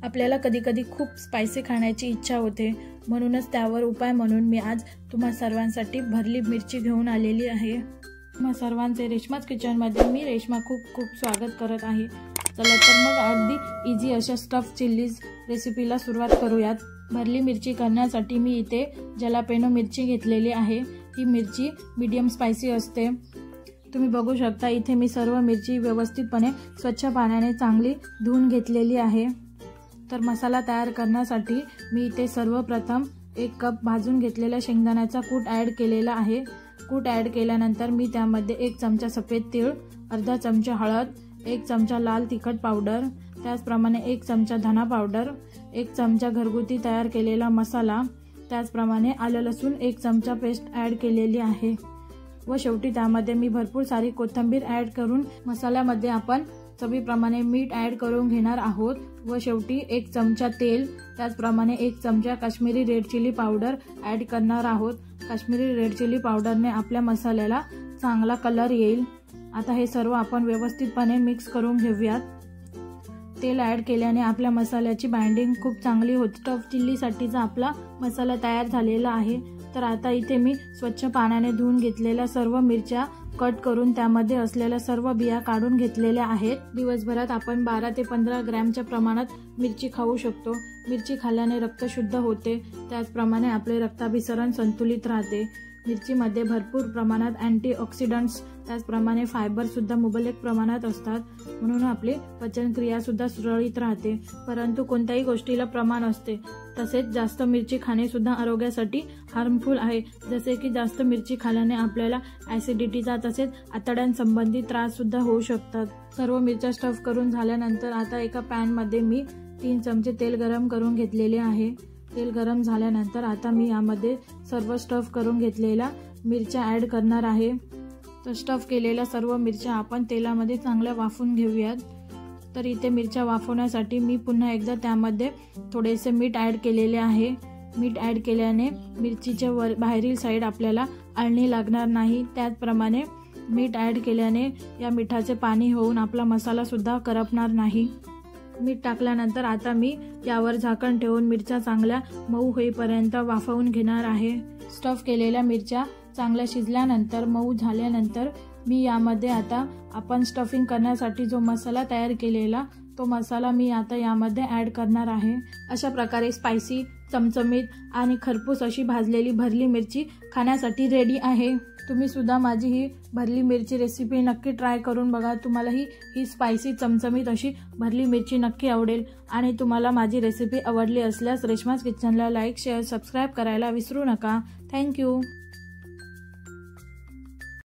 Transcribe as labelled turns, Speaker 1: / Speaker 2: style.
Speaker 1: आपल्याला कधी-कधी खूप स्पायसी खाण्याची इच्छा होते, म्हणूनच त्यावर उपाय म्हणून मी आज तुम्हा सर्वांसाठी भरली मिरची घेऊन आलेली आहे। तुम्हा सर्वांचे रेश्माज किचनमध्ये मी रेश्मा खूप स्वागत करत आहे। चला तर मग अगदी इझी अशा स्टफ चिल्लीज रेसिपीला सुरुवात करूयात। भरली मिरची करण्यासाठी मी इथे जलापेनो मिरची घेतलेली आहे। ही मिरची मीडियम स्पायसी असते। तुम्ही बघू शकता इथे मी सर्व मिरची व्यवस्थितपणे स्वच्छ पाण्याने चांगली धुवून घेतलेली आहे। तर मसाला तयार करण्यासाठी मी इथे सर्वप्रथम 1 कप भाजून घेतलेला शेंगदाण्याचा कूट ॲड केलेला आहे। कूट ॲड केल्यानंतर मी त्यामध्ये 1 चमचा सफेद तीळ, अर्धा चमचा हळद, 1 चमचा लाल तिखट पावडर, त्याचप्रमाणे 1 चमचा धना पावडर, 1 चमचा घरगुती तयार केलेला मसाला, त्याचप्रमाणे आलं लसूण 1 चमचा पेस्ट ॲड केलेली आहे व शेवटी त्यामध्ये मी भरपूर सारी कोथिंबीर ॲड करून मसाल्यामध्ये आपण चवीप्रमाणे मीठ ॲड करून घेणार आहोत व शेवटी 1 चमचा तेल, त्याचप्रमाणे 1 चमचा Kashmiri red chilli powder add करणार आहोत। काश्मीरी रेड चिली पावडरने आपल्या मसाल्याला चांगला कलर येईल। आता हे सर्व आपण व्यवस्थितपणे मिक्स करून घेऊयात। तेल ॲड केल्याने आपल्या मसाल्याची बाइंडिंग खूप चांगली होते। स्टफ चिल्लीसाठीचा आपला मसाला तयार झालेला आहे। तर आता इथे मी स्वच्छ पाण्याने धुवून घेतलेल्या सर्व मिरच्या कट करून त्यामध्ये असलेल्या सर्व बिया काढून घेतलेल्या आहेत। दिवसभरात आपण 12 ते 15 ग्रॅमच्या प्रमाणात मिरची खाऊ शकतो। मिरची खाल्ल्याने रक्त शुद्ध होते, त्याचप्रमाणे आपले रक्ताभिसरण संतुलित राहते। मिरचीमध्ये भरपूर प्रमाणात अँटीऑक्सिडंट्स त्याचप्रमाणे फायबर सुद्धा मुबलक प्रमाणात असतात, म्हणून आपली पचनक्रिया सुद्धा सुरळीत राहते। परंतु कोणत्याही गोष्टीला प्रमाण असते, तसेच जास्त मिरची खाणे सुद्धा आरोग्यासाठी हार्मफुल आहे। जसे की जास्त मिरची खाल्ल्याने आपल्याला ॲसिडिटीचा तसेच आतड्यांसंबंधी त्रास सुद्धा होऊ शकतात। सर्व मिरच्या स्टफ करून झाल्यानंतर आता एका पॅनमध्ये मी 3 चमचे तेल गरम करून घेतलेले आहे। तेल गरम झाल्यानंतर आता मी यामध्ये सर्व स्टफ करून घेतलेल्या मिरच्या ॲड करणार आहे। तर स्टफ केलेल्या सर्व मिरच्या आपण तेलामध्ये चांगल्या वाफून घेऊयात। तर इथे मिरच्या वाफवण्यासाठी मी पुन्हा एकदा त्यामध्ये थोडेसे मीठ ॲड केलेले आहे। मीठ ॲड केल्याने मिरचीच्या बाहेरील साईड आपल्याला आळणी लागणार नाही। त्याचप्रमाणे मीठ ॲड केल्याने या मिठाचे पाणी होऊन आपला मसाला सुद्धा करपणार नाही। मीठ टाकल्यानंतर आता मी यावर झाकण ठेवून मिरच्या चांगल्या मऊ होईपर्यंत वाफवून घेणार आहे। स्टफ केलेल्या मिरच्या चांगल्या शिजल्यानंतर मऊ झाल्यानंतर मी यामध्ये आता आपण स्टफिंग करण्यासाठी जो मसाला तयार केलेला तो मसाला मी आता यामध्ये ॲड करणार आहे। अशा प्रकारे स्पायसी, चमचमीत आणि खरपूस अशी भाजलेली भरली मिरची खाण्यासाठी रेडी आहे। तुम्ही सुद्धा माझी ही भरली मिरची रेसिपी नक्की ट्राय करून बघा। तुम्हालाही ही स्पायसी चमचमीत अशी भरली मिरची नक्की आवडेल। आणि तुम्हाला माझी रेसिपी आवडली असल्यास रेश्माज किचनला लाईक, शेअर, सबस्क्राईब करायला विसरू नका। थँक्यू।